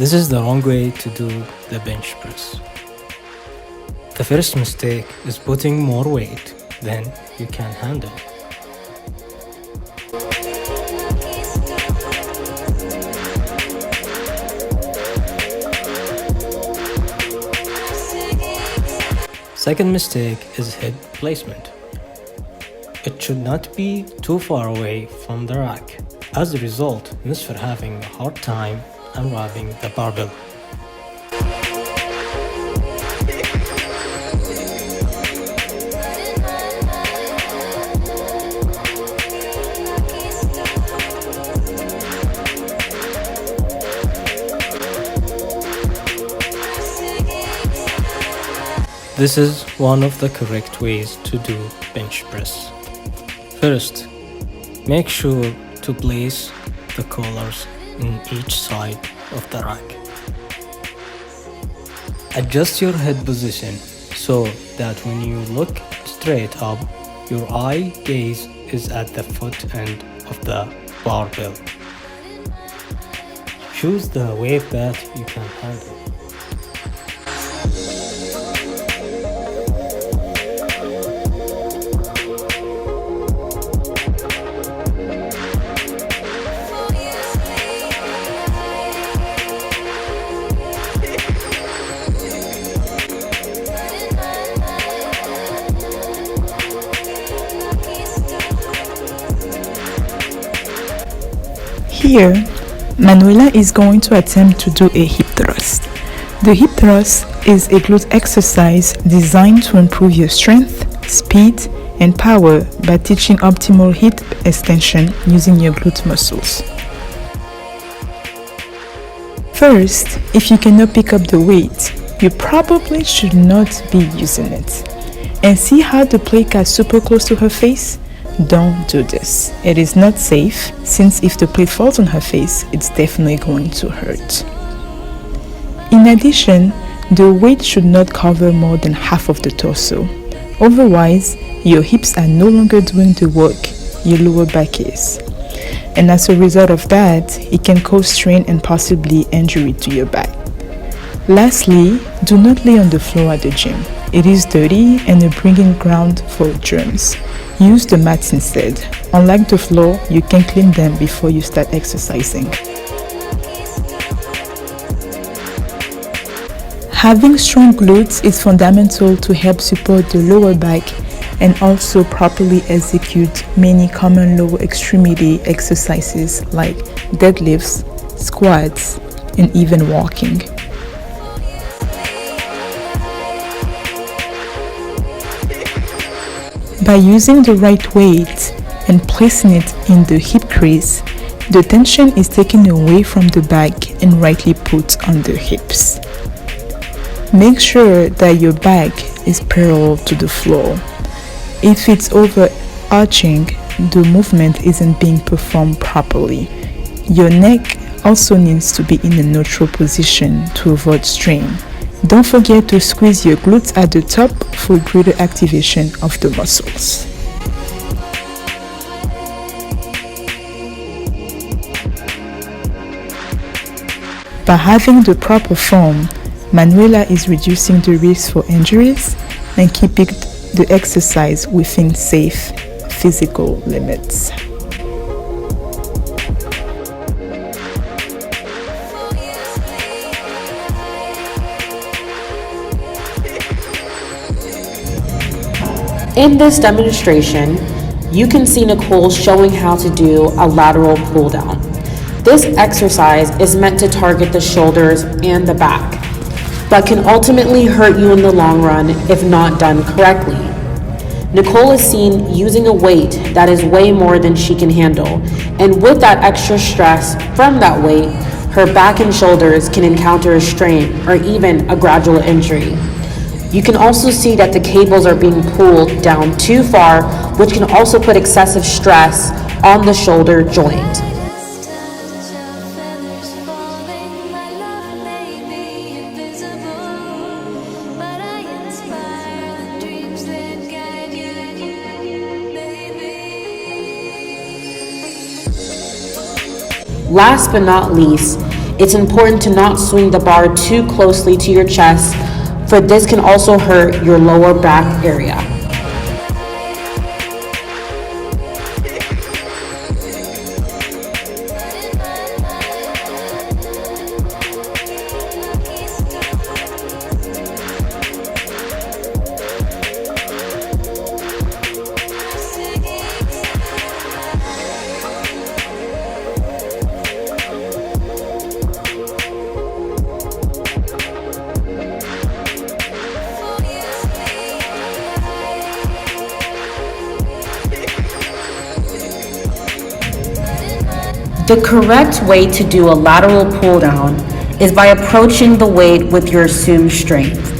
This is the wrong way to do the bench press. The first mistake is putting more weight than you can handle. Second mistake is head placement. It should not be too far away from the rack. As a result, miss are having a hard time unwrapping the barbell. This is one of the correct ways to do bench press. First, make sure to place the collars in each side of the rack. Adjust your head position so that when you look straight up, your eye gaze is at the foot end of the barbell. Choose the weight that you can handle. Here, Manuela is going to attempt to do a hip thrust. The hip thrust is a glute exercise designed to improve your strength, speed, and power by teaching optimal hip extension using your glute muscles. First, if you cannot pick up the weight, you probably should not be using it. And see how the plate got super close to her face? Don't do this. It is not safe, since if the plate falls on her face, it's definitely going to hurt. In addition, the weight should not cover more than half of the torso. Otherwise, your hips are no longer doing the work, your lower back is. And as a result of that, it can cause strain and possibly injury to your back. Lastly, do not lay on the floor at the gym. It is dirty and a breeding ground for germs. Use the mats instead. Unlike the floor, you can clean them before you start exercising. Having strong glutes is fundamental to help support the lower back and also properly execute many common lower extremity exercises like deadlifts, squats, and even walking. By using the right weight and placing it in the hip crease, the tension is taken away from the back and rightly put on the hips. Make sure that your back is parallel to the floor. If it's overarching, the movement isn't being performed properly. Your neck also needs to be in a neutral position to avoid strain. Don't forget to squeeze your glutes at the top for greater activation of the muscles. By having the proper form, Manuela is reducing the risk for injuries and keeping the exercise within safe physical limits. In this demonstration, you can see Nicole showing how to do a lateral pull down. This exercise is meant to target the shoulders and the back, but can ultimately hurt you in the long run if not done correctly. Nicole is seen using a weight that is way more than she can handle, and with that extra stress from that weight, her back and shoulders can encounter a strain or even a gradual injury. You can also see that the cables are being pulled down too far, which can also put excessive stress on the shoulder joint. Last but not least It's important to not swing the bar too closely to your chest, for this can also hurt your lower back area. The correct way to do a lateral pull down is by approaching the weight with your assumed strength.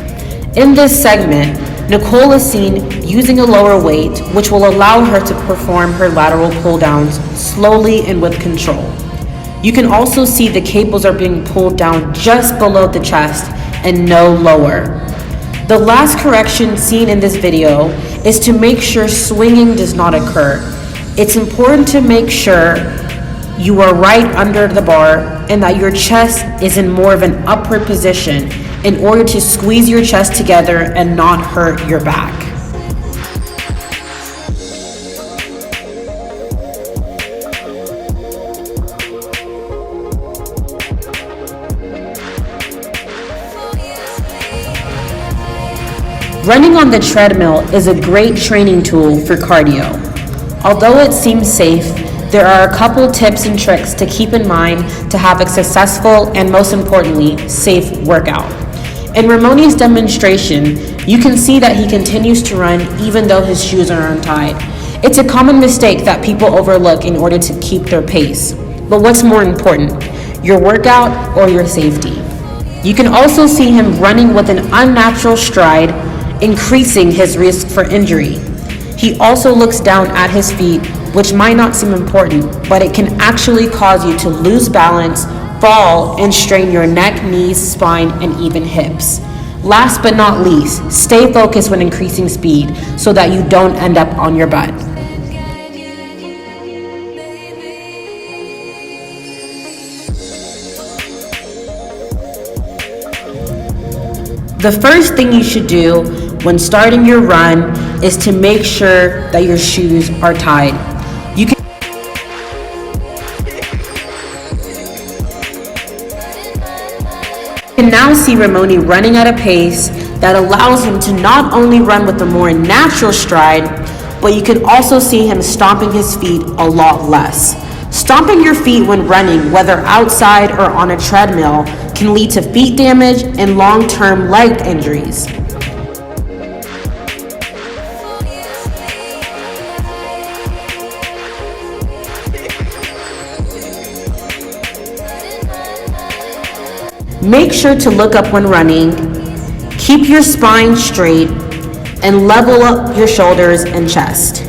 In this segment, Nicole is seen using a lower weight, which will allow her to perform her lateral pull downs slowly and with control. You can also see the cables are being pulled down just below the chest and no lower. The last correction seen in this video is to make sure swinging does not occur. It's important to make sure you are right under the bar and that your chest is in more of an upward position in order to squeeze your chest together and not hurt your back. Running on the treadmill is a great training tool for cardio. Although it seems safe, there are a couple tips and tricks to keep in mind to have a successful and, most importantly, safe workout. In Ramone's demonstration, you can see that he continues to run even though his shoes are untied. It's a common mistake that people overlook in order to keep their pace. But what's more important, your workout or your safety? You can also see him running with an unnatural stride, increasing his risk for injury. He also looks down at his feet, which might not seem important, but it can actually cause you to lose balance, fall, and strain your neck, knees, spine, and even hips. Last but not least, stay focused when increasing speed so that you don't end up on your butt. The first thing you should do when starting your run is to make sure that your shoes are tied. You can now see Ramone running at a pace that allows him to not only run with a more natural stride, but you can also see him stomping his feet a lot less. Stomping your feet when running, whether outside or on a treadmill, can lead to feet damage and long-term leg injuries. Make sure to look up when running, keep your spine straight, and level up your shoulders and chest.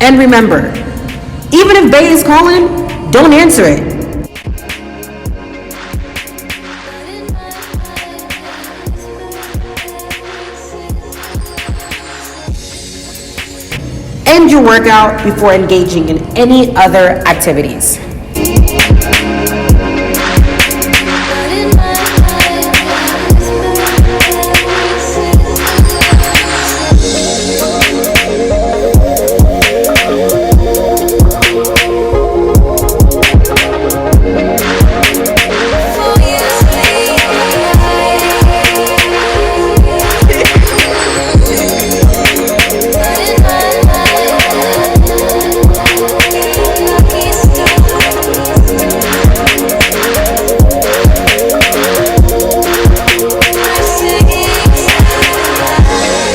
And remember, even if Bay is calling, don't answer it. End your workout before engaging in any other activities.